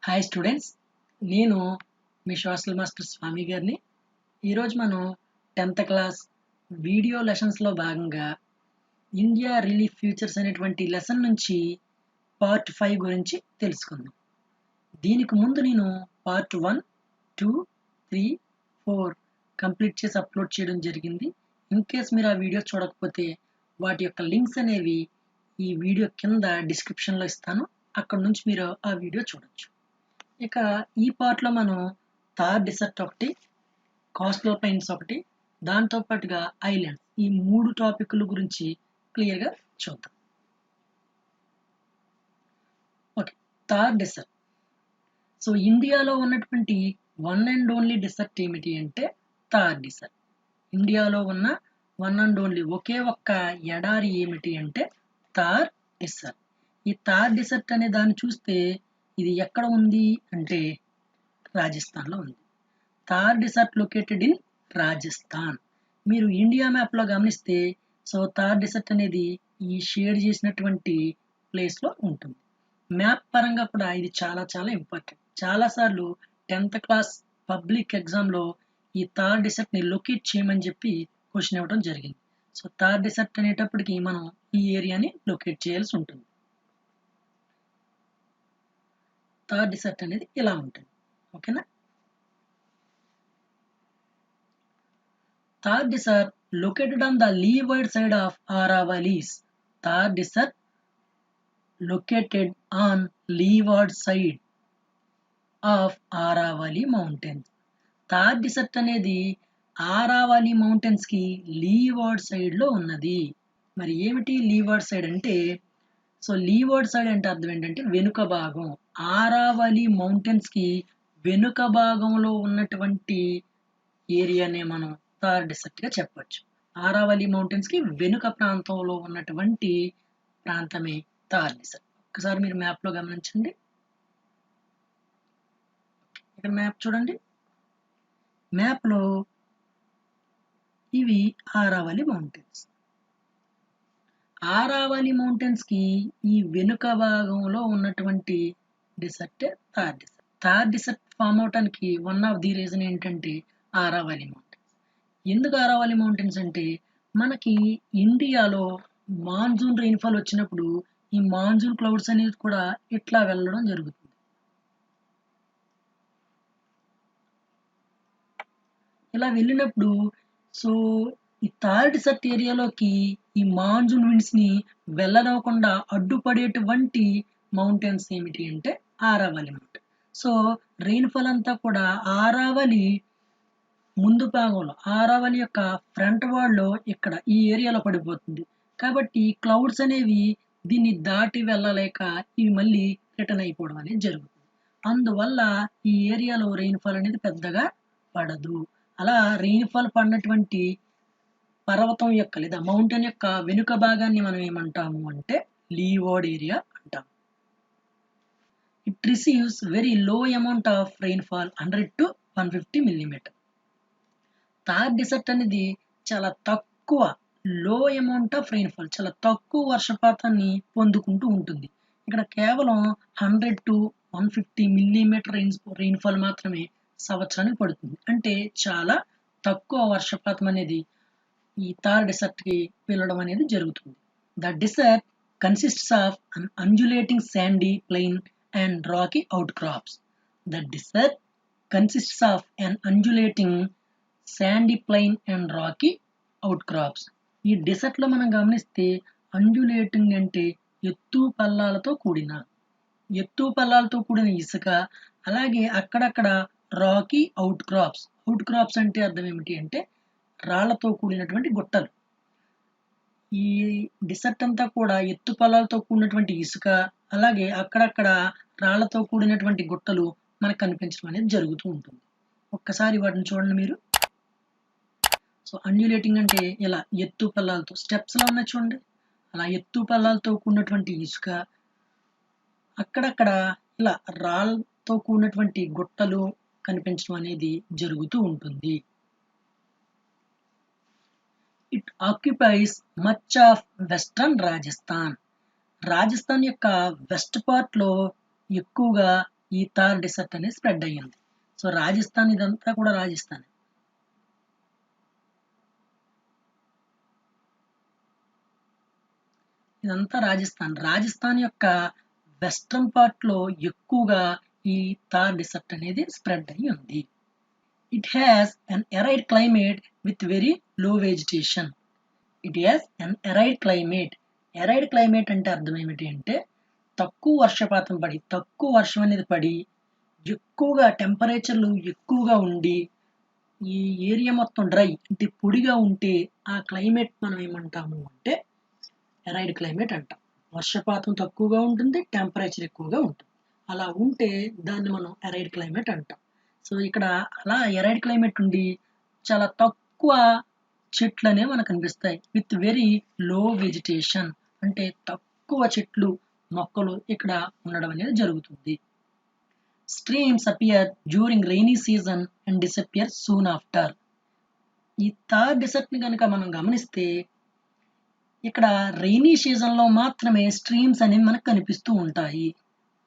Hi students, నేను మీ social master స్వామి గారిని. ఈరోజు మనం 10th క్లాస్ వీడియో లెసన్స్లో భాగంగా ఇండియా రిలీఫ్ ఫ్యూచర్స్ అనేటువంటి లెసన్ నుంచి పార్ట్ 5 గురించి తెలుసుకుందాం. దీనికి ముందు నేను పార్ట్ 1, 2, 3, 4 కంప్లీట్ చేసి అప్లోడ్ చేయడం జరిగింది. ఇన్ కేస్ మీరు ఆ వీడియో చూడకపోతే వాటి యొక్క లింక్స్ అనేవి ఈ వీడియో కింద డిస్క్రిప్షన్లో ఇస్తాను. అక్కడ నుంచి మీరు ఆ వీడియో చూడొచ్చు. ఇక ఈ పార్ట్లో మనం థార్ డెసర్ట్ ఒకటి, కోస్టల్ ప్లెయిన్స్ ఒకటి, దాంతో పాటుగా ఐలాండ్స్, ఈ 3 టాపిక్ల గురించి క్లియర్గా చూద్దాం. Okay, Thar dessert. సో ఇండియాలో ఉన్నటువంటి వన్ అండ్ ఓన్లీ డెసర్ట్ ఏమిటి అంటే థార్ డెసర్ట్. ఇండియాలో ఉన్న వన్ అండ్ ఓన్లీ ఒకే ఒక్క ఎడారి ఏమిటి అంటే థార్ డెసర్ట్. ఈ థార్ డెసర్ట్ అనే దాన్ని చూస్తే ఇది ఎక్కడ ఉంది అంటే రాజస్థాన్లో ఉంది. Thar desert located in Rajasthan. మీరు ఇండియా మ్యాప్లో గమనిస్తే సో థార్ డెసర్ట్ అనేది ఈ షేడ్ చేసినటువంటి ప్లేస్లో ఉంటుంది. మ్యాప్ పరంగా కూడా ఇది చాలా చాలా ఇంపార్టెంట్. చాలాసార్లు 10th క్లాస్ పబ్లిక్ ఎగ్జామ్లో ఈ థార్ డెసర్ట్ని లొకేట్ చేయమని చెప్పి క్వశ్చన్ ఇవ్వడం జరిగింది. సో థార్ డెసర్ట్ అనేటప్పటికి మనం ఈ ఏరియాని లొకేట్ చేయాల్సి ఉంటుంది. థార్ డెసర్ట్ అనేది ఇలా ఉంటుంది. ఓకేనా? Thar Desert located on the leeward side of Aravallis. Thar Desert located on leeward side of Aravalli Mountains. Thar desert అనేది ఆరావలి మౌంటైన్స్ కి లీవర్డ్ సైడ్ లో ఉన్నది. మరి ఏమిటి లీవర్డ్ సైడ్ అంటే, సో లీవర్డ్ సైడ్ అంటే అర్థం ఏంటంటే వెనుక భాగం. ఆరావలి మౌంటైన్స్ కి వెనుక భాగంలో ఉన్నటువంటి ఏరియానే మనం థార్ డెసర్ట్ గా చెప్పొచ్చు. ఆరావలి మౌంటైన్స్ కి వెనుక ప్రాంతంలో ఉన్నటువంటి ప్రాంతమే థార్ డెసర్ట్. ఒకసారి మీరు మ్యాప్ లో గమనించండి. ఇక్కడ మ్యాప్ చూడండి. మ్యాప్ లో ఇవి ఆరావలి మౌంటైన్స్. ఆరావలి మౌంటైన్స్ కి ఈ వెనుక భాగంలో ఉన్నటువంటి desert Thar desert. Thar desert form అవటానికి వన్ ఆఫ్ ది రీజన్ ఏంటంటే ఆరావలి మౌంటైన్స్. ఎందుకు ఆరావలి మౌంటైన్స్ అంటే మనకి ఇండియాలో మాన్సూన్ రెయిన్ఫాల్ వచ్చినప్పుడు ఈ మాన్సూన్ క్లౌడ్స్ అనేది కూడా ఇట్లా వెళ్ళడం జరుగుతుంది. ఇలా వెళ్ళినప్పుడు సో ఈ థార్ డెసర్ట్ ఏరియాలోకి ఈ మాన్సూన్ విండ్స్ ని వెళ్ళనివ్వకుండా అడ్డుపడేటువంటి మౌంటైన్స్ ఏమిటి అంటే ఆరావలి మౌంటైన్. సో రెయిన్ఫాల్ అంతా కూడా ఆరావలి ముందు భాగంలో, ఆరావలి యొక్క ఫ్రంట్ వాల్లో ఇక్కడ ఈ ఏరియాలో పడిపోతుంది. కాబట్టి క్లౌడ్స్ అనేవి దీన్ని దాటి వెళ్ళలేక ఇవి మళ్ళీ రిటర్న్ అయిపోవడం అనేది జరుగుతుంది. అందువల్ల ఈ ఏరియాలో రెయిన్ఫాల్ అనేది పెద్దగా పడదు. అలా రెయిన్ఫాల్ పడినటువంటి పర్వతం యొక్క లేదా మౌంటైన్ యొక్క వెనుక భాగాన్ని మనం ఏమంటాము అంటే లీవర్డ్ ఏరియా అంటాం. It receives very low amount of rainfall 100 to 150 millimeter. Thar desert అనేది చాలా తక్కువ లో అమౌంట్ ఆఫ్ రెయిన్ఫాల్, చాలా తక్కువ వర్షపాతాన్ని పొందుకుంటూ ఉంటుంది. ఇక్కడ కేవలం 100 to 150 millimeter రెయిన్ఫాల్ మాత్రమే సంవత్సరానికి పడుతుంది. అంటే చాలా తక్కువ వర్షపాతం అనేది ఈ థార్ డెసర్ట్ కి వెళ్ళడం అనేది జరుగుతుంది. The dessert consists of an undulating sandy plain and rocky outcrops. The desert consists of an undulating sandy plain and rocky outcrops. ఈ డెసర్ట్ లో మనం గమనిస్తే అండ్యులేటింగ్ అంటే ఎత్తు పల్లాలతో కూడిన ఇసుక, అలాగే అక్కడక్కడ రాకీ అవుట్ క్రాప్స్ అంటే అర్థం ఏమిటి అంటే రాళ్లతో కూడినటువంటి గుట్టలు. ఈ డెసర్ట్ అంతా కూడా ఎత్తు పొలాలతో కూడినటువంటి ఇసుక, అలాగే అక్కడక్కడ రాళ్లతో కూడినటువంటి గుట్టలు మనకు కనిపించడం అనేది జరుగుతూ ఉంటుంది. ఒక్కసారి వాటిని చూడండి మీరు. సో అండ్యులేటింగ్ అంటే ఇలా ఎత్తు పల్లాలతో, స్టెప్స్ లో ఉన్నాయి చూడండి, అలా ఎత్తు పల్లాలతో కూడినటువంటి ఇసుక, అక్కడక్కడ ఇలా రాళ్లతో కూడినటువంటి గుట్టలు కనిపించడం అనేది జరుగుతూ ఉంటుంది. It occupies much of western Rajasthan. Rajasthan యొక్క వెస్ట్ పార్ట్ లో ఎక్కువగా ఈ థార్ డెసర్ట్ అనేది స్ప్రెడ్ అయ్యింది. సో రాజస్థాన్, ఇదంతా కూడా రాజస్థాన్. ఇదంతా రాజస్థాన్ యొక్క వెస్ట్రన్ పార్ట్ లో ఎక్కువగా ఈ థార్ డెసర్ట్ అనేది స్ప్రెడ్ అయ్యి ఉంది. It has an arid climate with very low vegetation. It has an arid climate. Arid climate అంటే అర్థం ఏమిటి అంటే తక్కువ వర్షపాతం పడి, తక్కువ వర్షం అనేది పడి, ఎక్కువగా టెంపరేచర్లు ఎక్కువగా ఉండి ఈ ఏరియా మొత్తం డ్రై అంటే పొడిగా ఉంటే ఆ క్లైమేట్ మనం ఏమంటాము అంటే ఎరైడ్ క్లైమేట్ అంటాం. వర్షపాతం తక్కువగా ఉంటుంది, టెంపరేచర్ ఎక్కువగా ఉంటుంది. అలా ఉంటే దాన్ని మనం ఎరైడ్ క్లైమేట్ అంటాం. సో ఇక్కడ అలా ఎరైడ్ క్లైమేట్ ఉండి చాలా తక్కువ చెట్లు అనేవి మనకు కనిపిస్తాయి. విత్ వెరీ లో వెజిటేషన్ అంటే తక్కువ చెట్లు మొక్కలు ఇక్కడ ఉండడం అనేది జరుగుతుంది. Streams appear during rainy season and disappear soon after. ఈ థార్ డెసర్ట్ ని కనుక మనం గమనిస్తే ఇక్కడ రైనీ సీజన్ లో మాత్రమే స్ట్రీమ్స్ అనేవి మనకు కనిపిస్తూ ఉంటాయి.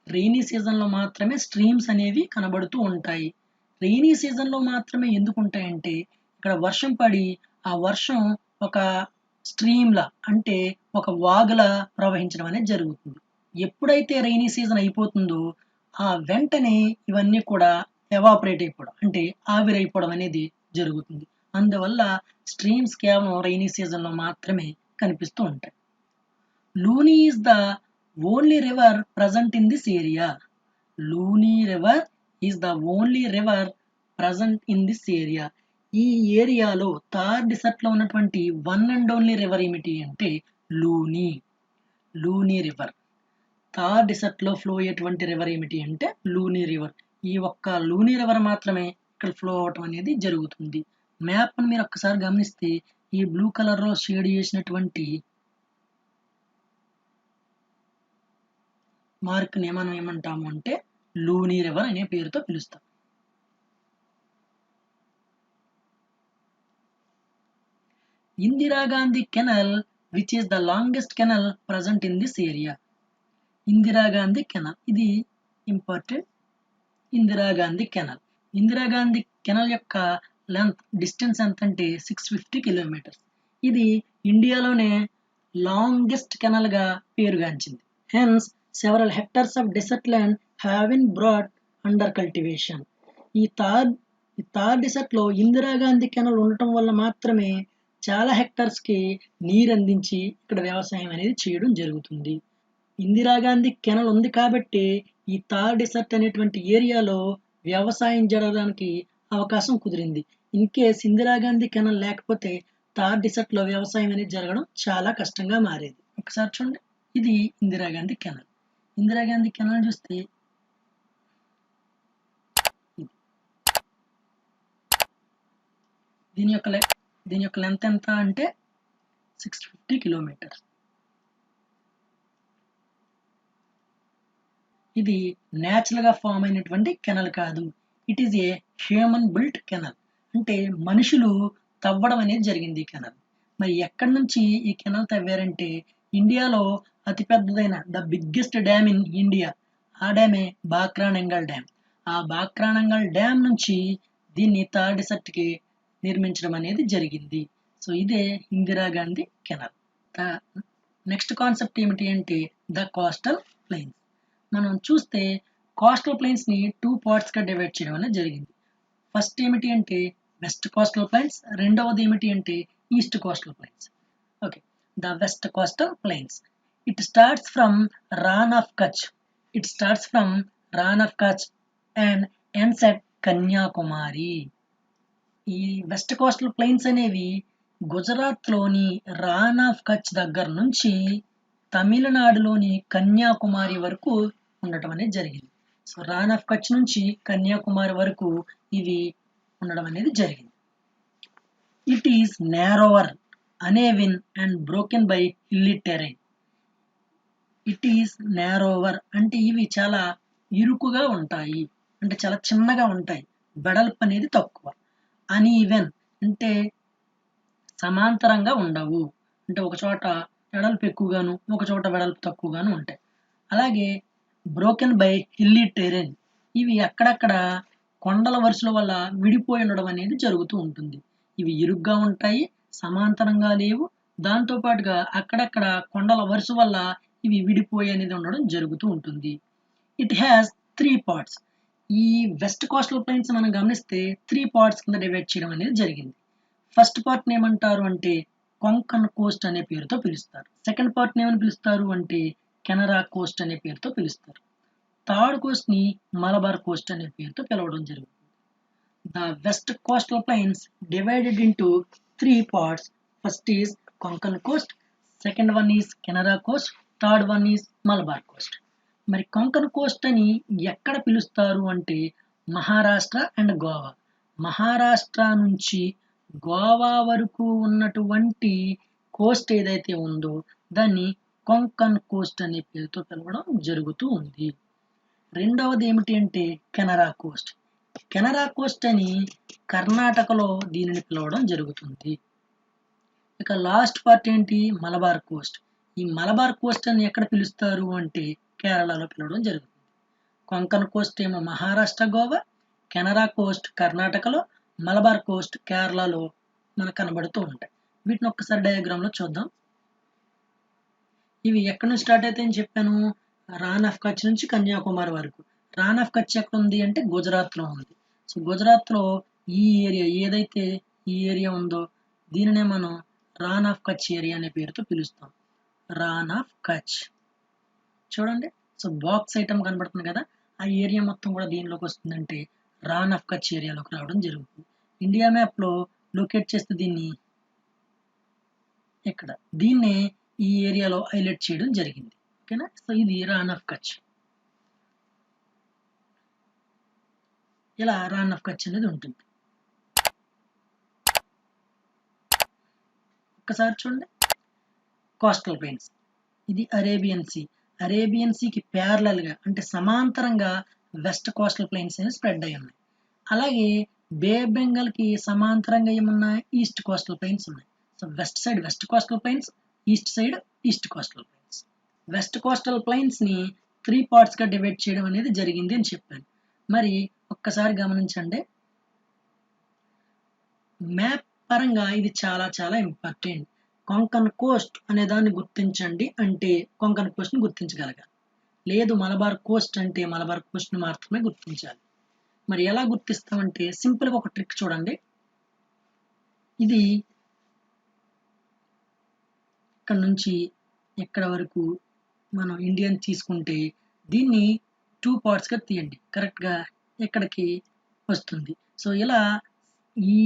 రైనీ సీజన్ లో మాత్రమే స్ట్రీమ్స్ అనేవి కనబడుతూ ఉంటాయి. రైనీ సీజన్ లో మాత్రమే ఎందుకు ఉంటాయంటే ఇక్కడ వర్షం పడి ఆ వర్షం ఒక స్ట్రీమ్ లా అంటే ఒక వాగులా ప్రవహించడం అనేది జరుగుతుంది. ఎప్పుడైతే రైనీ సీజన్ అయిపోతుందో ఆ వెంటనే ఇవన్నీ కూడా ఎవాపరేట్ అయిపోవడం అంటే ఆవిరైపోవడం అనేది జరుగుతుంది. అందువల్ల స్ట్రీమ్స్ కేవలం రైనీ సీజన్ లో మాత్రమే కనిపిస్తూ ఉంటాయి. Looney is the only river present in this area. Looney river is the only river present in this area. ఈ ఏరియాలో థార్ డెసర్ట్ లో ఉన్నటువంటి వన్ అండ్ ఓన్లీ రివర్ ఏమిటి అంటే లూనీ. లూనీ రివర్. థార్ డెసర్ట్ లో ఫ్లో అయ్యేటువంటి రివర్ ఏమిటి అంటే లూనీ రివర్. ఈ ఒక్క లూనీ రివర్ మాత్రమే ఇక్కడ ఫ్లో అవటం అనేది జరుగుతుంది. మ్యాప్ ని మీరు ఒక్కసారి గమనిస్తే ఈ బ్లూ కలర్ లో షేడ్ చేసినటువంటి మార్క్ ని మనం ఏమంటాము అంటే లూనీ రివర్ అనే పేరుతో పిలుస్తాం. Indira Gandhi canal which is the longest canal present in this area. Indira Gandhi canal ఇది important. Indira Gandhi canal. Indira Gandhi canal యొక్క లెంత్ డిస్టెన్స్ ఎంత అంటే 650 కిలోమీటర్స్. ఇది ఇండియాలోనే లాంగెస్ట్ కెనాల్ గా పేరుగాంచింది. Hence several hectares of desert land have been brought under cultivation. ఈ థార్ డెసర్ట్ లో ఇందిరా గాంధీ కెనాల్ ఉండటం వల్ల మాత్రమే చాలా హెక్టార్స్ కి నీరు అందించి ఇక్కడ వ్యవసాయం అనేది చేయడం జరుగుతుంది. ఇందిరా గాంధీ కెనాల్ ఉంది కాబట్టి ఈ థార్ డెసర్ట్ అనేటువంటి ఏరియాలో వ్యవసాయం జరగడానికి అవకాశం కుదిరింది. In case Indira Gandhi canal లేకపోతే థార్ డెసర్ట్ లో వ్యవసాయం అనేది జరగడం చాలా కష్టంగా మారేది. ఒకసారి చూడండి, ఇది ఇందిరా గాంధీ కెనాల్. ఇందిరా గాంధీ కెనాల్ చూస్తే దీని యొక్క లెంత్ ఎంత అంటే 650 కిలోమీటర్స్. ఇది న్యాచురల్ గా ఫామ్ అయినటువంటి కెనాల్ కాదు. It is a human built canal. అంటే మనుషులు తవ్వడం అనేది జరిగింది ఈ కెనాల్. మరి ఎక్కడి నుంచి ఈ కెనాల్ తవ్వారంటే ఇండియాలో అతిపెద్దదైన the biggest dam in India, ఆ డ్యామే బాక్రానంగల్ డ్యామ్. ఆ బాక్రానంగల్ డ్యామ్ నుంచి దీన్ని థార్ డెసర్ట్ కి నిర్మించడం అనేది జరిగింది. సో ఇదే Indira Gandhi canal. Next concept ఏమిటి అంటే ద కోస్టల్ ప్లెయిన్స్. మనం చూస్తే కోస్టల్ ప్లెయిన్స్ ని 2 పార్ట్స్ గా డివైడ్ చేయడం అనేది జరిగింది. ఫస్ట్ ఏమిటి అంటే వెస్ట్ కోస్టల్ ప్లెయిన్స్, రెండవది ఏమిటి అంటే east coastal plains. Okay, the west coastal plains. It starts from Rann of Kutch. And ends at Kanyakumari. ఈ వెస్ట్ కోస్టల్ ప్లెయిన్స్ అనేవి గుజరాత్ లోని రాన్ ఆఫ్ కచ్ దగ్గర నుంచి తమిళనాడులోని కన్యాకుమారి వరకు ఉండటం అనేది జరిగింది. సో రాన్ ఆఫ్ కచ్ నుంచి కన్యాకుమారి వరకు ఇవి ఉండడం అనేది జరిగింది. It is narrower, uneven and broken by hilly terrain. It is narrower అంటే ఇవి చాలా ఇరుకుగా ఉంటాయి, అంటే చాలా చిన్నగా ఉంటాయి, వెడల్పు అనేది తక్కువ. అనీవెన్ అంటే సమాంతరంగా ఉండవు, అంటే ఒక చోట వెడల్పు ఎక్కువగాను ఒక చోట వెడల్పు తక్కువగాను ఉంటాయి. అలాగే బ్రోకెన్ బై హిల్లీ టెరెన్ ఇవి అక్కడక్కడ కొండల వరుసల వల్ల విడిపోయి ఉండడం అనేది జరుగుతూ ఉంటుంది. ఇవి ఇరుగ్గా ఉంటాయి, సమాంతరంగా లేవు. దాంతో పాటుగా అక్కడక్కడ కొండల వరుస వల్ల ఇవి విడిపోయి అనేది ఉండడం జరుగుతూ ఉంటుంది. It has 3 parts. ఈ వెస్ట్ కోస్టల్ ప్లెయిన్స్ మనం గమనిస్తే 3 పార్ట్స్ కింద డివైడ్ చేయడం అనేది జరిగింది. ఫస్ట్ పార్ట్ ఏమంటారు అంటే కొంకన్ కోస్ట్ అనే పేరుతో పిలుస్తారు. సెకండ్ పార్ట్ ఏమని పిలుస్తారు అంటే కెనరా కోస్ట్ అనే పేరుతో పిలుస్తారు. థర్డ్ కోస్ట్ ని మలబార్ కోస్ట్ అనే పేరుతో పిలవడం జరుగుతుంది. The west coastal plains divided into 3 parts. First is Konkan coast, second one is Canara coast, third one is Malabar coast. మరి కొంకన్ కోస్ట్ అని ఎక్కడ పిలుస్తారు అంటే మహారాష్ట్ర అండ్ గోవా. మహారాష్ట్ర నుంచి గోవా వరకు ఉన్నటువంటి కోస్ట్ ఏదైతే ఉందో దాన్ని కొంకన్ కోస్ట్ అనే పేరుతో పిలవడం జరుగుతూ ఉంది. రెండవది ఏమిటి అంటే కెనరా కోస్ట్. కెనరా కోస్ట్ అని కర్ణాటకలో దీనిని పిలవడం జరుగుతుంది. ఇక లాస్ట్ పార్ట్ ఏంటి మలబార్ కోస్ట్. ఈ మలబార్ కోస్ట్ అని ఎక్కడ పిలుస్తారు అంటే కేరళలో పిలవడం జరుగుతుంది. కొంకన్ కోస్ట్ ఏమో మహారాష్ట్ర గోవా, కెనరా కోస్ట్ కర్ణాటకలో, మలబార్ కోస్ట్ కేరళలో మనకు కనబడుతూ ఉంటాయి. వీటిని ఒక్కసారి డయాగ్రామ్ లో చూద్దాం. ఇవి ఎక్కడి నుంచి స్టార్ట్ అవుతాయని చెప్పాను, రాన్ ఆఫ్ కచ్ నుంచి కన్యాకుమారి వరకు. రాన్ ఆఫ్ కచ్ ఎక్కడ ఉంది అంటే గుజరాత్ లో ఉంది. సో గుజరాత్ లో ఈ ఏరియా ఏదైతే ఈ ఏరియా ఉందో దీనినే మనం రాన్ ఆఫ్ కచ్ ఏరియా అనే పేరుతో పిలుస్తాం. రాన్ ఆఫ్ కచ్ చూడండి. సో బాక్స్ ఐటమ్ కనబడుతుంది కదా, ఆ ఏరియా మొత్తం కూడా దీనిలోకి వస్తుందంటే రాన్ ఆఫ్ కచ్ ఏరియాలోకి రావడం జరుగుతుంది. ఇండియా మ్యాప్ లో లొకేట్ చేస్తే దీన్ని ఇక్కడ దీన్నే ఈ ఏరియాలో హైలైట్ చేయడం జరిగింది. ఓకేనా. సో ఇది రాన్ ఆఫ్ కచ్. ఇలా రాన్ ఆఫ్ కచ్ అనేది ఉంటుంది. ఒక్కసారి చూడండి. కోస్టల్ ప్లెయిన్స్ ఇది అరేబియన్ సీ. అరేబియన్ సీకి ప్యారలల్ గా అంటే సమాంతరంగా వెస్ట్ కోస్టల్ ప్లెయిన్స్ అనేవి స్ప్రెడ్ అయి ఉన్నాయి. అలాగే బే ఆఫ్ బెంగాల్ కి సమాంతరంగా ఏమున్నాయి ఈస్ట్ కోస్టల్ ప్లెయిన్స్ ఉన్నాయి. So west side west coastal plains, east side east coastal plains. West coastal plains ని 3 పార్ట్స్ గా డివైడ్ చేయడం అనేది జరిగింది అని చెప్పాను. మరి ఒక్కసారి గమనించండి, మ్యాప్ పరంగా ఇది చాలా చాలా ఇంపార్టెంట్. కొంకన్ కోస్ట్ అనే దాన్ని గుర్తించండి అంటే కొంకన్ కోస్ట్ ని గుర్తించగలగాలి. లేదు మలబార్ కోస్ట్ అంటే మలబార్ కోస్ట్ ని మాత్రమే గుర్తించాలి. మరి ఎలా గుర్తిస్తామంటే సింపుల్ గా ఒక ట్రిక్ చూడండి. ఇది ఇక్కడ నుంచి ఎక్కడ వరకు మనం ఇండియన్ తీసుకుంటే దీన్ని 2 పార్ట్స్ గా తీయండి, కరెక్ట్ గా ఎక్కడికి వస్తుంది. సో ఇలా ఈ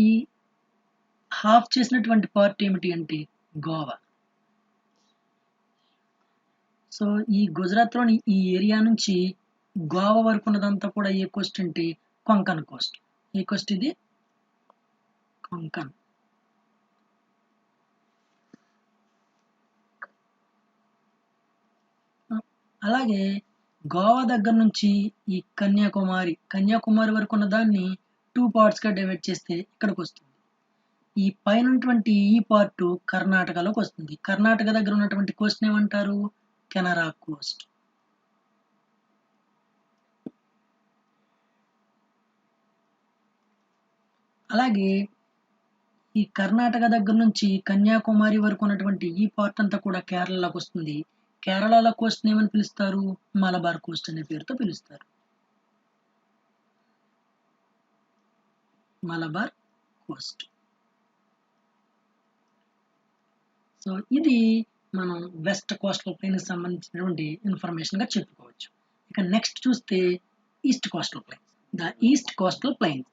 హాఫ్ చేసినటువంటి పార్ట్ ఏమిటి అంటే గోవా. సో ఈ గుజరాత్ లోని ఈ ఏరియా నుంచి గోవా వరకు ఉన్నదంతా కూడా ఏ కోస్ట్ అంటే కొంకన్ కోస్ట్. ఏ కోస్ట్ ఇది కొంకన్. అలాగే గోవా దగ్గర నుంచి ఈ కన్యాకుమారి వరకు ఉన్న దాన్ని 2 పార్ట్స్ గా డివైడ్ చేస్తే ఇక్కడికి వస్తుంది. ఈ పైనటువంటి ఈ పార్ట్ కర్ణాటకలోకి వస్తుంది. కర్ణాటక దగ్గర ఉన్నటువంటి కోస్ట్ ఏమంటారు కెనరా కోస్ట్. అలాగే ఈ కర్ణాటక దగ్గర నుంచి కన్యాకుమారి వరకు ఉన్నటువంటి ఈ పార్ట్ అంతా కూడా కేరళలోకి వస్తుంది. కేరళలో కోస్ట్ ఏమని పిలుస్తారు మలబార్ కోస్ట్ అనే పేరుతో పిలుస్తారు. మలబార్ కోస్ట్. సో ఇది మనం వెస్ట్ కోస్టల్ ప్లెయిన్ కి సంబంధించినటువంటి ఇన్ఫర్మేషన్ గా చెప్పుకోవచ్చు. ఇక నెక్స్ట్ చూస్తే east coastal plain. The east coastal plain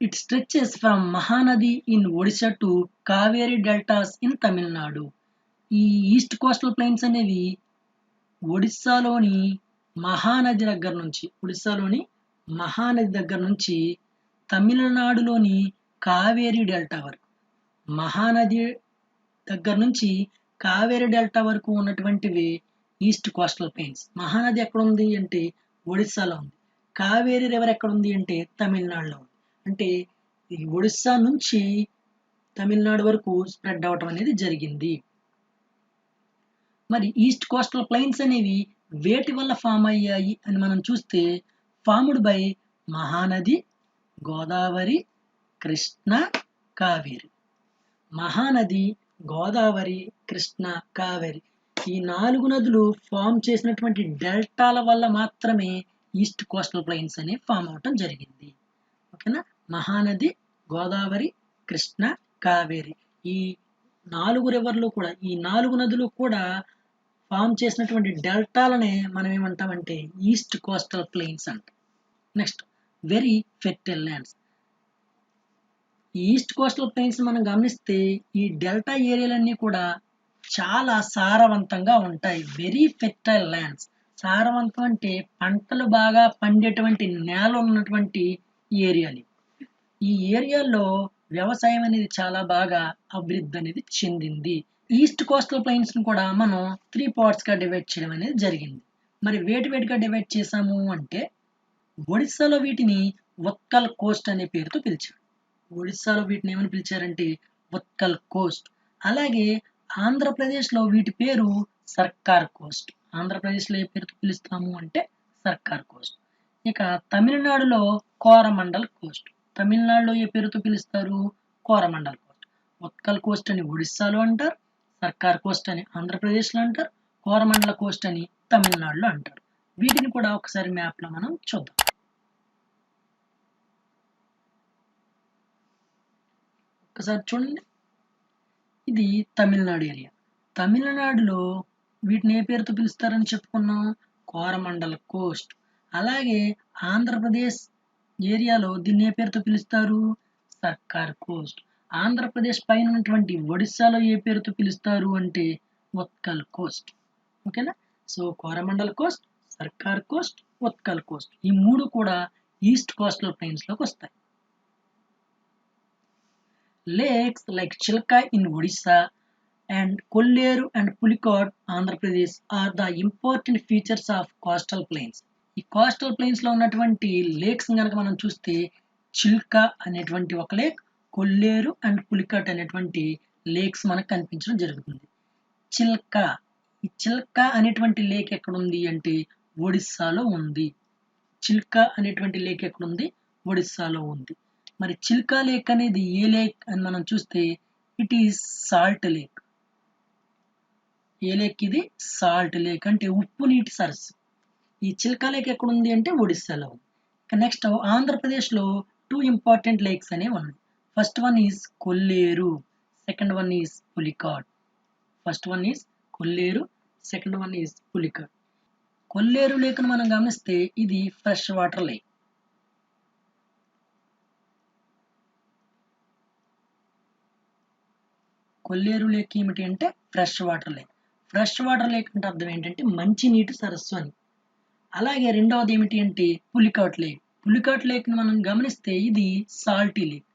it stretches from Mahanadi in Odisha to Kaveri deltas in Tamil Nadu. ఈ ఈస్ట్ కోస్టల్ ప్లెయిన్స్ అనేవి ఒడిస్సాలోని మహానది దగ్గర నుంచి తమిళనాడులోని కావేరీ డెల్టా వరకు, మహానది దగ్గర నుంచి కావేరీ డెల్టా వరకు ఉన్నటువంటివి ఈస్ట్ కోస్టల్ ప్లెయిన్స్. మహానది ఎక్కడ ఉంది అంటే ఒడిస్సాలో ఉంది. కావేరీ రివర్ ఎక్కడ ఉంది అంటే తమిళనాడులో ఉంది. అంటే ఈ ఒడిస్సా నుంచి తమిళనాడు వరకు స్ప్రెడ్ అవటం అనేది జరిగింది. మరి ఈస్ట్ కోస్టల్ ప్లెయిన్స్ అనేవి వేటి వల్ల ఫామ్ అయ్యాయి అని మనం చూస్తే ఫార్మ్డ్ బై మహానది, గోదావరి, కృష్ణ, కావేరి. మహానది, గోదావరి, కృష్ణ, కావేరి ఈ 4 నదులు ఫామ్ చేసినటువంటి డెల్టాల వల్ల మాత్రమే ఈస్ట్ కోస్టల్ ప్లెయిన్స్ అనేవి ఫామ్ అవటం జరిగింది. ఓకేనా? మహానది, గోదావరి, కృష్ణ, కావేరి ఈ 4 రివర్లు కూడా, ఈ 4 నదులు కూడా ఫామ్ చేసినటువంటి డెల్టాలనే మనం ఏమంటామంటే ఈస్ట్ కోస్టల్ ప్లెయిన్స్ అంటాం. Next, very fertile lands. East coastal plains మనం గమనిస్తే ఈ డెల్టా ఏరియాలన్నీ కూడా చాలా సారవంతంగా ఉంటాయి. Very fertile lands. సారవంతం అంటే పంటలు బాగా పండేటువంటి నేల ఉన్నటువంటి ఏరియాలు. ఈ ఏరియాల్లో వ్యవసాయం అనేది చాలా బాగా అభివృద్ధి అనేది చెందింది. ఈస్ట్ కోస్టల్ ప్లెయిన్స్ ని కూడా మనం 3 పార్ట్స్ గా డివైడ్ చేయడం అనేది జరిగింది. మరి వేటిగా డివైడ్ చేసాము అంటే ఒడిస్సాలో వీటిని ఉత్కల్ కోస్ట్ అనే పేరుతో పిలిచారు. ఒడిస్సాలో వీటిని ఏమని పిలిచారంటే ఉత్కల్ కోస్ట్. అలాగే ఆంధ్రప్రదేశ్లో వీటి పేరు సర్కార్ కోస్ట్. ఆంధ్రప్రదేశ్లో ఏ పేరుతో పిలుస్తాము అంటే సర్కార్ కోస్ట్. ఇక తమిళనాడులో కోరమండల్ కోస్ట్. తమిళనాడులో ఏ పేరుతో పిలుస్తారు? కోరమండల్ కోస్ట్. ఉత్కల్ కోస్ట్ అని ఒడిస్సాలో అంటారు, సర్కార్ కోస్ట్ అని ఆంధ్రప్రదేశ్లో అంటారు, కోరమండల కోస్ట్ అని తమిళనాడులో అంటారు. వీటిని కూడా ఒకసారి మ్యాప్లో మనం చూద్దాం. ఒకసారి చూడండి, ఇది తమిళనాడు ఏరియా. తమిళనాడులో వీటిని ఏ పేరుతో పిలుస్తారని చెప్పుకున్నాం? కోరమండల్ కోస్ట్. అలాగే ఆంధ్రప్రదేశ్ ఏరియాలో దీన్ని ఏ పేరుతో పిలుస్తారు? సర్కార్ కోస్ట్. ఆంధ్రప్రదేశ్ పైన ఉన్నటువంటి ఒడిస్సాలో ఏ పేరుతో పిలుస్తారు అంటే ఉత్కల్ కోస్ట్. ఓకేనా? సో కోరమండల్ కోస్ట్, సర్కార్ కోస్ట్, ఉత్కల్ కోస్ట్ ఈ 3 కూడా ఈస్ట్ కోస్టల్ ప్లెయిన్స్ లోకి వస్తాయి. Lakes like Chilka in Odisha and Kolleru and Pulicat, Andhra Pradesh are the important features of coastal plains. ఈ కోస్టల్ ప్లెయిన్స్ లో ఉన్నటువంటి లేక్స్ కనుక మనం చూస్తే చిల్కా అనేటువంటి ఒక లేక్, కొల్లేరు అండ్ పులికాట్ అనేటువంటి లేక్స్ మనకు కనిపించడం జరుగుతుంది. చిల్కా, ఈ చిల్కా అనేటువంటి లేక్ ఎక్కడ ఉంది అంటే ఒడిస్సాలో ఉంది. చిల్కా అనేటువంటి లేక్ ఎక్కడుంది? ఒడిస్సాలో ఉంది. మరి చిల్కా లేక్ అనేది ఏ లేక్ అని మనం చూస్తే it is salt lake. A lake ఇది? సాల్ట్ లేక్ అంటే ఉప్పు నీటి సరస్సు. ఈ చిల్కా లేక్ ఎక్కడ ఉంది అంటే ఒడిస్సాలో ఉంది. నెక్స్ట్ ఆంధ్రప్రదేశ్లో 2 ఇంపార్టెంట్ లేక్స్ అనేవి ఉన్నాయి. First one is Kolleru, second one is Pulicat. First one is Kolleru, second one is Pulicat. Kolleru లేక్ను మనం గమనిస్తే ఇది fresh water lake. Kolleru lake ఏమిటి అంటే fresh water lake. Fresh water lake అంటే అర్థం ఏంటంటే మంచి నీటి సరస్సు అని. అలాగే రెండవది ఏమిటి అంటే పులికాట్ లేక్. పులికాట్ లేక్ని మనం గమనిస్తే ఇది సాల్టీ లేక్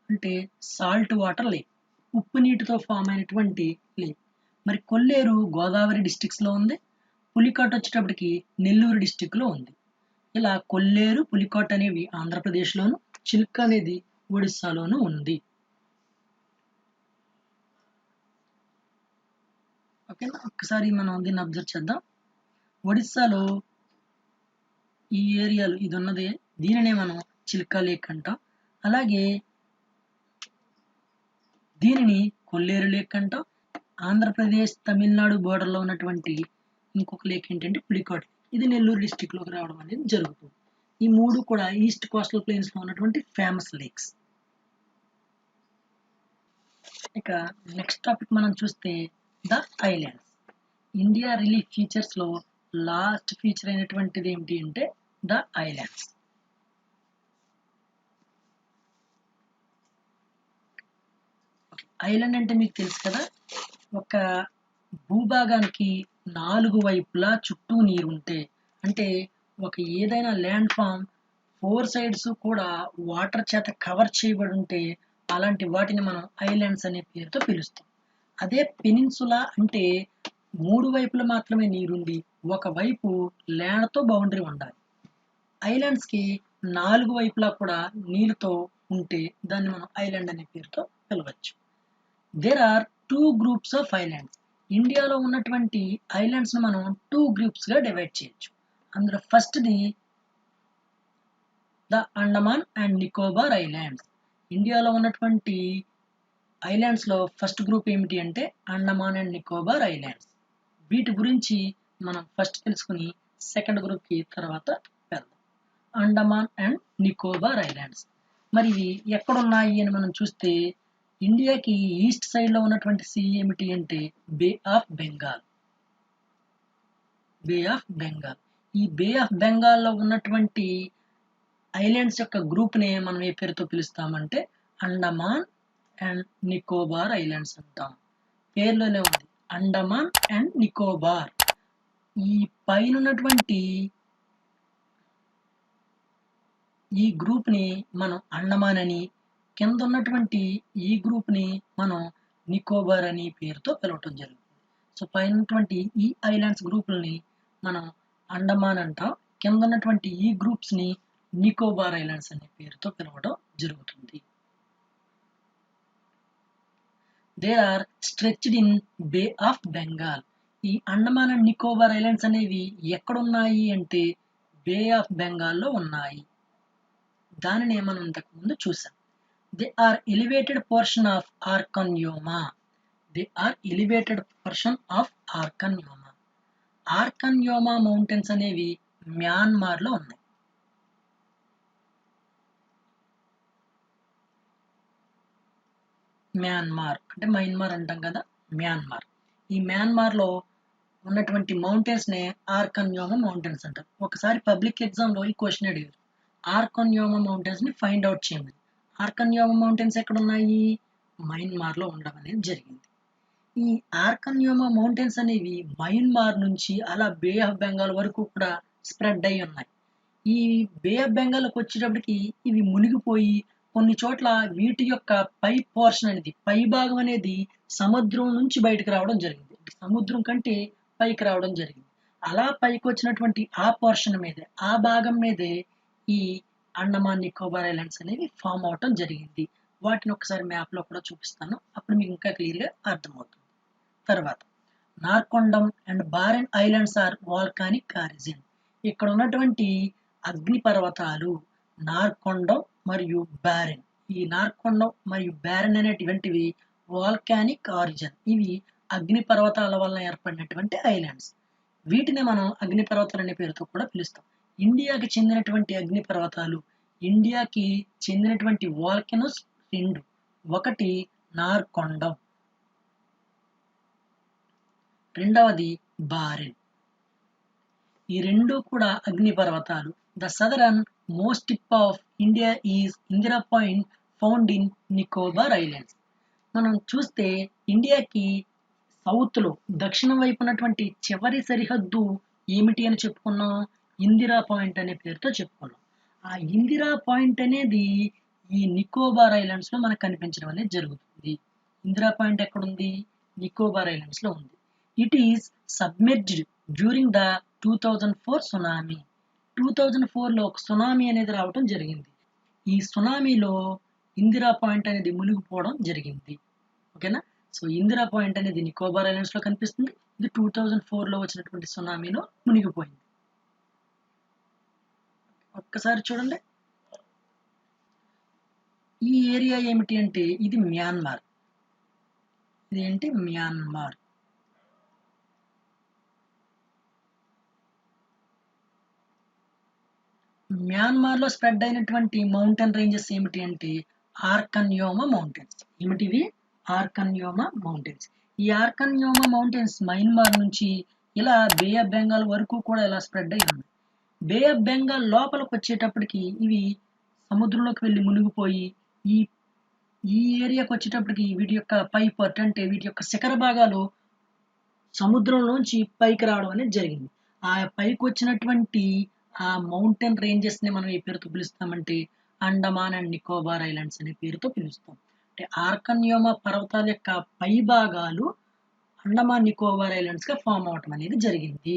అంటే సాల్ట్ వాటర్ లేక్, ఉప్పు నీటితో ఫామ్ అయినటువంటి లేక్. మరి కొల్లేరు గోదావరి డిస్ట్రిక్ట్స్లో ఉంది, పులికాట్ వచ్చేటప్పటికి నెల్లూరు డిస్ట్రిక్ట్లో ఉంది. ఇలా కొల్లేరు, పులికాట్ అనేవి ఆంధ్రప్రదేశ్లోను, చిల్కా అనేది ఒడిస్సాలోను ఉంది. ఓకేనా? ఒక్కసారి మనం దీన్ని అబ్జర్వ్ చేద్దాం. ఒడిస్సాలో ఈ ఏరియాలో ఇది ఉన్నదే, దీనినే మనం చిల్కా లేక్ అంటాం. అలాగే దీనిని కొల్లేరు లేక్ అంటాం. ఆంధ్రప్రదేశ్ తమిళనాడు బోర్డర్లో ఉన్నటువంటి ఇంకొక లేక్ ఏంటంటే పులికాట్. ఇది నెల్లూరు డిస్టిక్లోకి రావడం అనేది జరుగుతుంది. ఈ 3 కూడా ఈస్ట్ కోస్టల్ ప్లెయిన్స్లో ఉన్నటువంటి ఫేమస్ లేక్స్. ఇక నెక్స్ట్ టాపిక్ మనం చూస్తే ద ఐలాండ్స్. ఇండియా రిలీఫ్ ఫీచర్స్లో లాస్ట్ ఫీచర్ అయినటువంటిది ఏమిటి అంటే ద ఐలాండ్స్. ఐలాండ్ అంటే మీకు తెలుసు కదా, ఒక భూభాగానికి 4 వైపులా చుట్టూ నీరు ఉంటే, అంటే ఒక ఏదైనా ల్యాండ్ ఫామ్ 4 సైడ్స్ కూడా వాటర్ చేత కవర్ చేయబడి ఉంటే అలాంటి వాటిని మనం ఐలాండ్స్ అనే పేరుతో పిలుస్తాం. అదే పెనిన్సులా అంటే 3 వైపులా మాత్రమే నీరుండి ఒకవైపు ల్యాండ్తో బౌండరీ ఉండాలి. ఐలాండ్స్కి 4 వైపులా కూడా నీరుతో ఉంటే దాన్ని మనం ఐలాండ్ అనే పేరుతో పిలవచ్చు. There are 2 groups of islands, ఇండియాలో ఉన్నటువంటి ఐలాండ్స్ని మనం 2 గ్రూప్స్గా డివైడ్ చేయొచ్చు. అందులో ఫస్ట్ది the Andaman and Nicobar islands. ఇండియాలో ఉన్నటువంటి ఐలాండ్స్లో ఫస్ట్ గ్రూప్ ఏమిటి అంటే అండమాన్ అండ్ నికోబార్ ఐలాండ్స్. వీటి గురించి మనం ఫస్ట్ తెలుసుకుని సెకండ్ గ్రూప్కి తర్వాత వెళ్దాం. Andaman and Nicobar islands. మరి ఇవి ఎక్కడున్నాయి అని మనం చూస్తే ఇండియాకి ఈస్ట్ సైడ్లో ఉన్నటువంటి సీ ఏమిటి అంటే bay of Bengal. Bay of Bengal. ఈ బే ఆఫ్ బెంగాల్లో ఉన్నటువంటి ఐలాండ్స్ యొక్క గ్రూప్ని మనం ఏ పేరుతో పిలుస్తామంటే అండమాన్ అండ్ నికోబార్ ఐలాండ్స్ అంటాం. పేర్లోనే ఉంది అండమాన్ అండ్ నికోబార్. ఈ పైన ఉన్నటువంటి ఈ గ్రూప్ని మనం అండమాన్ అని, కింద ఉన్నటువంటి ఈ గ్రూప్ని మనం నికోబార్ అని పేరుతో పిలవటం జరుగుతుంది. సో పైన ఉన్నటువంటి ఈ ఐలాండ్స్ గ్రూపుల్ని మనం అండమాన్ అంటాం, కింద ఉన్నటువంటి ఈ గ్రూప్స్ని నికోబార్ ఐలాండ్స్ అనే పేరుతో పిలవడం జరుగుతుంది. They are stretched in Bay of Bengal. ఈ అండమాన్ అండ్ నికోబార్ ఐలాండ్స్ అనేవి ఎక్కడున్నాయి అంటే బే ఆఫ్ బెంగాల్లో ఉన్నాయి. దానినే మనం ఇంతకుముందు చూసాం. They are elevated portion of Arakan Yoma. They are elevated portion of Arakan Yoma. Arakan Yoma mountains అనేవి మ్యాన్మార్లో ఉన్నాయి. మ్యాన్మార్ అంటే మయన్మార్ అంటాం కదా, మ్యాన్మార్. ఈ మ్యాన్మార్లో ఉన్నటువంటి మౌంటైన్స్నే ఆర్కన్యోమా మౌంటైన్స్ అంటారు. ఒకసారి పబ్లిక్ ఎగ్జామ్లో ఈ క్వశ్చన్ అడిగారు, ఆర్కన్యోమా మౌంటైన్స్ని ఫైండ్ అవుట్ చేయండి. ఆర్కన్యోమా మౌంటైన్స్ ఎక్కడ ఉన్నాయి? మయన్మార్లో ఉండడం అనేది జరిగింది. ఈ ఆర్కన్యోమా మౌంటైన్స్ అనేవి మయన్మార్ నుంచి అలా బే ఆఫ్ బెంగాల్ వరకు కూడా స్ప్రెడ్ అయి ఉన్నాయి. ఈ బే ఆఫ్ బెంగాల్కి వచ్చేటప్పటికి ఇవి మునిగిపోయి కొన్ని చోట్ల వీటి యొక్క పై పోర్షన్ అనేది, పై భాగం అనేది సముద్రం నుంచి బయటకు రావడం జరిగింది. సముద్రం కంటే పైకి రావడం జరిగింది. అలా పైకి వచ్చినటువంటి ఆ పోర్షన్ మీదే, ఆ భాగం మీదే ఈ అండమాన్ నికోబార్ ఐలాండ్స్ అనేవి ఫామ్ అవటం జరిగింది. వాటిని ఒకసారి మ్యాప్లో కూడా చూపిస్తాను, అప్పుడు మీకు ఇంకా క్లియర్గా అర్థమవుతుంది. తర్వాత Narcondam and barren islands are volcanic origin. ఇక్కడ ఉన్నటువంటి అగ్నిపర్వతాలు నార్కొండం మరియు బారెన్. ఈ నార్కొండం మరియు బారెన్ అనేటువంటివి వాల్కానిక్ ఆరిజిన్. ఇవి అగ్నిపర్వతాల వల్ల ఏర్పడినటువంటి ఐలాండ్స్. వీటిని మనం అగ్నిపర్వతాలు అనే పేరుతో కూడా పిలుస్తాం. ఇండియాకి చెందినటువంటి అగ్నిపర్వతాలు, ఇండియాకి చెందినటువంటి వాల్కెనోస్ రెండు. ఒకటి నార్కొండం, రెండవది బారెన్. ఈ రెండు కూడా అగ్నిపర్వతాలు. The southern most tip of India is Indira point found in Nicobar islands. మనం చూస్తే ఇండియాకి సౌత్లో దక్షిణం వైపు ఉన్నటువంటి చివరి సరిహద్దు ఏమిటి అని చెప్పుకున్నాం? ఇందిరా పాయింట్ అనే పేరుతో చెప్పుకున్నాం. ఆ ఇందిరా పాయింట్ అనేది ఈ నికోబార్ ఐలాండ్స్లో మనకు కనిపించడం అనేది జరుగుతుంది. ఇందిరా పాయింట్ ఎక్కడుంది? నికోబార్ ఐలాండ్స్లో ఉంది. It is submerged during the 2004 tsunami. 2004లో ఒక సునామీ అనేది రావడం జరిగింది. ఈ సునామీలో ఇందిరా పాయింట్ అనేది మునిగిపోవడం జరిగింది. ఓకేనా? సో ఇందిరా పాయింట్ అనేది నికోబార్ ఐలాండ్స్లో కనిపిస్తుంది. ఇది 2004లో వచ్చినటువంటి సునామీలో మునిగిపోయింది. ఒక్కసారి చూడండి, ఈ ఏరియా ఏమిటి అంటే ఇది మ్యాన్మార్. ఇదేంటి? మ్యాన్మార్. మ్యాన్మార్లో స్ప్రెడ్ అయినటువంటి మౌంటైన్ రేంజెస్ ఏమిటి అంటే ఆర్కన్యోమా మౌంటైన్స్. ఏమిటివి? ఆర్కన్యోమా మౌంటైన్స్. ఈ ఆర్కన్యోమా మౌంటైన్స్ మయన్మార్ నుంచి ఇలా బే ఆఫ్ బెంగాల్ వరకు కూడా ఇలా స్ప్రెడ్ అయి ఉంది. బే ఆఫ్ బెంగాల్ లోపలికి వచ్చేటప్పటికి ఇవి సముద్రంలోకి వెళ్ళి మునిగిపోయి ఈ ఈ ఏరియాకి వచ్చేటప్పటికి వీటి యొక్క పై పార్ట్ అంటే వీటి యొక్క శిఖర భాగాలు సముద్రంలోంచి పైకి రావడం అనేది జరిగింది. ఆ పైకి వచ్చినటువంటి ఆ మౌంటైన్ రేంజెస్ ని మనం ఏ పేరుతో పిలుస్తామంటే అండమాన్ అండ్ నికోబార్ ఐలాండ్స్ అనే పేరుతో పిలుస్తాం. అంటే ఆర్కన్యోమా పర్వతాల యొక్క పై భాగాలు అండమాన్ నికోబార్ ఐలాండ్స్ గా ఫామ్ అవటం అనేది జరిగింది.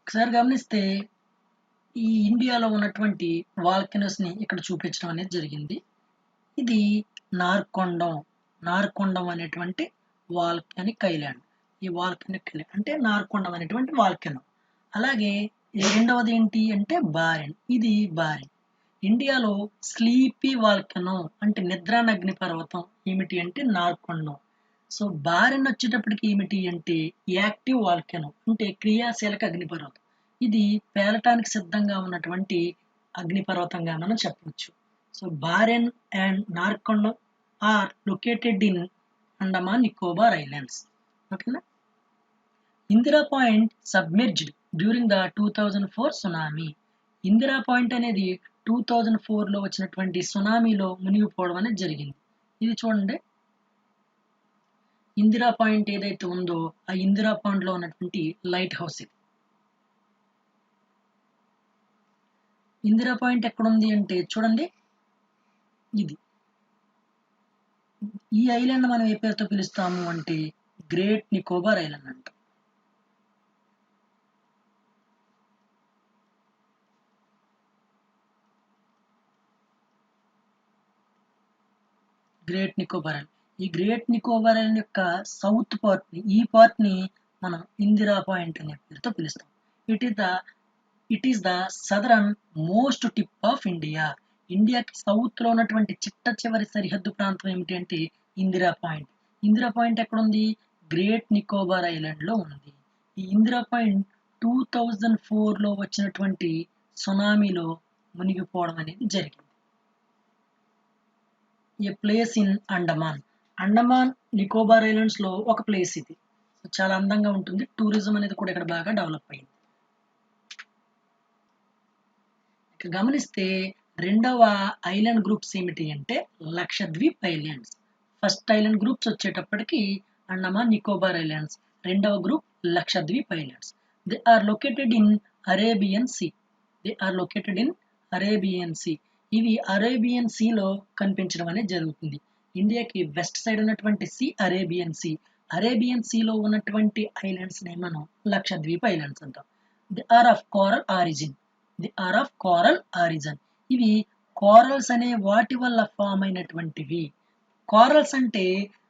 ఒకసారి గమనిస్తే ఈ ఇండియాలో ఉన్నటువంటి వాల్కెనోస్ ని ఇక్కడ చూపించడం అనేది జరిగింది. ఇది నార్కొండం. నార్కొండం అనేటువంటి వాల్కానిక్ ఐలాండ్. ఈ వాల్కెనిక్ అంటే నార్కొండం అనేటువంటి వాల్కెనో. అలాగే ఈ రెండవది ఏంటి అంటే బారెన్. ఇది బారెన్. ఇండియాలో స్లీపీ వాల్కెనో అంటే నిద్రాన అగ్నిపర్వతం ఏమిటి అంటే నార్కొండం. సో బారెన్ వచ్చేటప్పటికి ఏమిటి అంటే యాక్టివ్ వాల్కెనో అంటే క్రియాశీలక అగ్నిపర్వతం. ఇది పేలటానికి సిద్ధంగా ఉన్నటువంటి అగ్నిపర్వతంగా మనం చెప్పవచ్చు. So barren and Narcondam are located in Andaman Nicobar islands. ఓకేనా. Indira point submerged during the 2004 tsunami. Indira point అనేది 2004లో వచ్చినటువంటి సునామీలో మునిగిపోవడం అనేది జరిగింది. ఇది చూడండి, ఇందిరా పాయింట్ ఏదైతే ఉందో ఆ ఇందిరా పాయింట్ లో ఉన్నటువంటి లైట్ హౌస్ ఇది. ఇందిరా పాయింట్ ఎక్కడ ఉంది అంటే చూడండి, ఇది. ఈ ఐలాండ్ మనం ఏ పేరుతో పిలుస్తాము అంటే గ్రేట్ నికోబార్ ఐలాండ్ అంట. Great Nicobar island. ఈ గ్రేట్ నికోబార్ ఐలాండ్ యొక్క సౌత్ పార్ట్ ని, ఈ పార్ట్ ని మనం ఇందిరా పాయింట్ అనే పేరుతో పిలుస్తాం. It is the southern most tip of India. ఇండియాకి సౌత్ లో ఉన్నటువంటి చిట్ట చివరి సరిహద్దు ప్రాంతం ఏమిటి అంటే ఇందిరా పాయింట్. ఇందిరా పాయింట్ ఎక్కడ ఉంది? గ్రేట్ నికోబార్ ఐలాండ్ లో ఉంది. ఈ ఇందిరా పాయింట్ 2004లో వచ్చినటువంటి సునామీలో మునిగిపోవడం అనేది జరిగింది. A place in Andaman. Andaman Nicobar islands లో ఒక ప్లేస్ ఇది. చాలా అందంగా ఉంటుంది. టూరిజం అనేది కూడా ఇక్కడ బాగా డెవలప్ అయింది. ఇక గమనిస్తే రెండవ ఐలాండ్ గ్రూప్స్ ఏమిటి అంటే Lakshadweep islands. First island groups వచ్చేటప్పటికి అండమాన్ నికోబార్ ఐలాండ్స్, రెండవ group Lakshadweep islands. They are located in Arabian Sea. Arabian Sea. ఇవి అరేబియన్ సీలో కనిపించడం అనేది జరుగుతుంది. ఇండియాకి వెస్ట్ సైడ్ ఉన్నటువంటి సీ అరేబియన్ సీ. అరేబియన్ సీలో ఉన్నటువంటి ఐలాండ్స్ నే మనం లక్షద్వీప్ ఐలాండ్స్ అంటాం. They are of coral origin. ఇవి కోరల్స్ అనే వాటి వల్ల ఫామ్ అయినటువంటివి. కోరల్స్ అంటే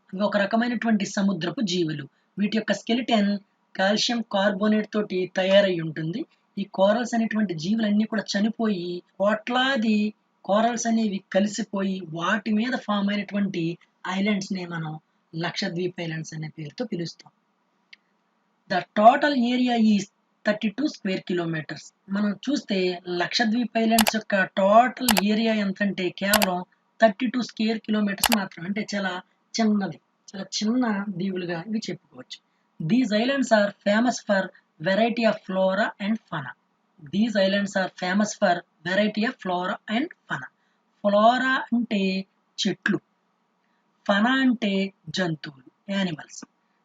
అవి ఒక రకమైనటువంటి సముద్రపు జీవులు. వీటి యొక్క స్కెలిటన్ కాల్షియం కార్బోనేట్ తోటి తయారై ఉంటుంది. ఈ కోరల్స్ అనేటువంటి జీవులన్నీ కూడా చనిపోయి కోట్లాది కోరల్స్ అనేవి కలిసిపోయి వాటి మీద ఫామ్ అయినటువంటి ఐలాండ్స్ నే మనం లక్షద్వీప్ ఐలాండ్స్ అనే పేరుతో పిలుస్తాం. The total area is 32 square kilometres. మనం చూస్తే లక్షద్వీప్ ఐలాండ్స్ యొక్క టోటల్ ఏరియా ఎంతంటే కేవలం 32 స్క్వేర్ కిలోమీటర్స్ మాత్రం. అంటే చాలా చిన్నది, చాలా చిన్న దీవులుగా ఇవి చెప్పుకోవచ్చు. These islands are famous for variety of flora and fauna. Flora అంటే చెట్లు, ఫనా అంటే జంతువులు, animals.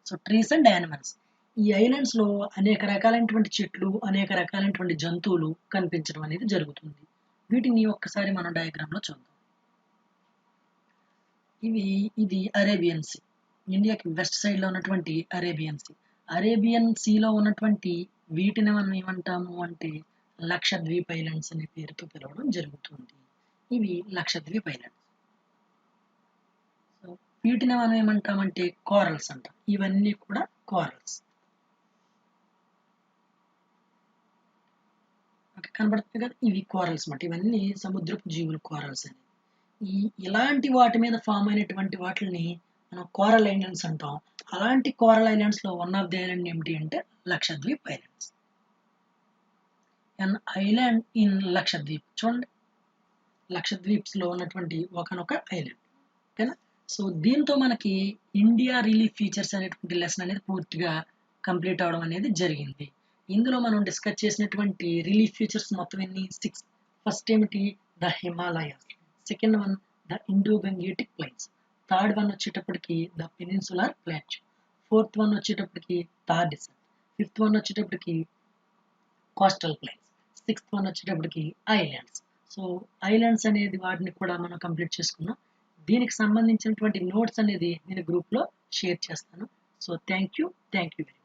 So trees and animals. ఈ ఐలాండ్స్ లో అనేక రకాలైనటువంటి చెట్లు, అనేక రకాలైనటువంటి జంతువులు కనిపించడం అనేది జరుగుతుంది. వీటిని ఒక్కసారి మనం డయాగ్రామ్ లో చూద్దాం. ఇది అరేబియన్ సీ. ఇండియాకి వెస్ట్ సైడ్ లో ఉన్నటువంటి అరేబియన్ సీ. అరేబియన్ సీలో ఉన్నటువంటి వీటిని మనం ఏమంటాము అంటే లక్షద్వీప్ ఐలాండ్స్ అనే పేరుతో పిలవడం జరుగుతుంది. ఇవి లక్షద్వీప్ ఐలాండ్స్. సో వీటిని మనం ఏమంటామంటే కోరల్స్ అంటాం. ఇవన్నీ కూడా కోరల్స్. కనబడుతుంది కదా, ఇవి కోరల్స్ మాట. ఇవన్నీ సముద్రపు జీవులు కోరల్స్ అని. ఇలాంటి వాటి మీద ఫామ్ అయినటువంటి వాటిని మనం కోరల్ ఐలాండ్స్ అంటాం. అలాంటి కోరల్ ఐలాండ్స్ లో వన్ ఆఫ్ ది ఐలాండ్ ఏమిటి అంటే Lakshadweep islands. And island in Lakshadweep. చూడండి, లక్షద్వీప్స్ లో ఉన్నటువంటి ఒకనొక ఐలాండ్. ఓకేనా. సో దీంతో మనకి ఇండియా రిలీఫ్ ఫీచర్స్ అనేటువంటి లెసన్ అనేది పూర్తిగా కంప్లీట్ అవడం అనేది జరిగింది. ఇందులో మనం డిస్కస్ చేసినటువంటి రిలీఫ్ ఫీచర్స్ మొత్తం ఎన్ని? 6. ఫస్ట్ ఏమిటి? The Himalayas. Second one the Indo Gangetic plains. Third one వచ్చేటప్పటికి the peninsular plateau. Fourth one వచ్చేటప్పటికి థార్ డెసర్ట్. ఫిఫ్త్ వన్ వచ్చేటప్పటికి కోస్టల్ ప్లైన్స్. సిక్స్త్ వన్ వచ్చేటప్పటికి ఐలాండ్స్. సో ఐలాండ్స్ అనేది వాటిని కూడా మనం కంప్లీట్ చేసుకున్నాం. దీనికి సంబంధించినటువంటి నోట్స్ అనేది నేను గ్రూప్ లో షేర్ చేస్తాను. So thank you very much.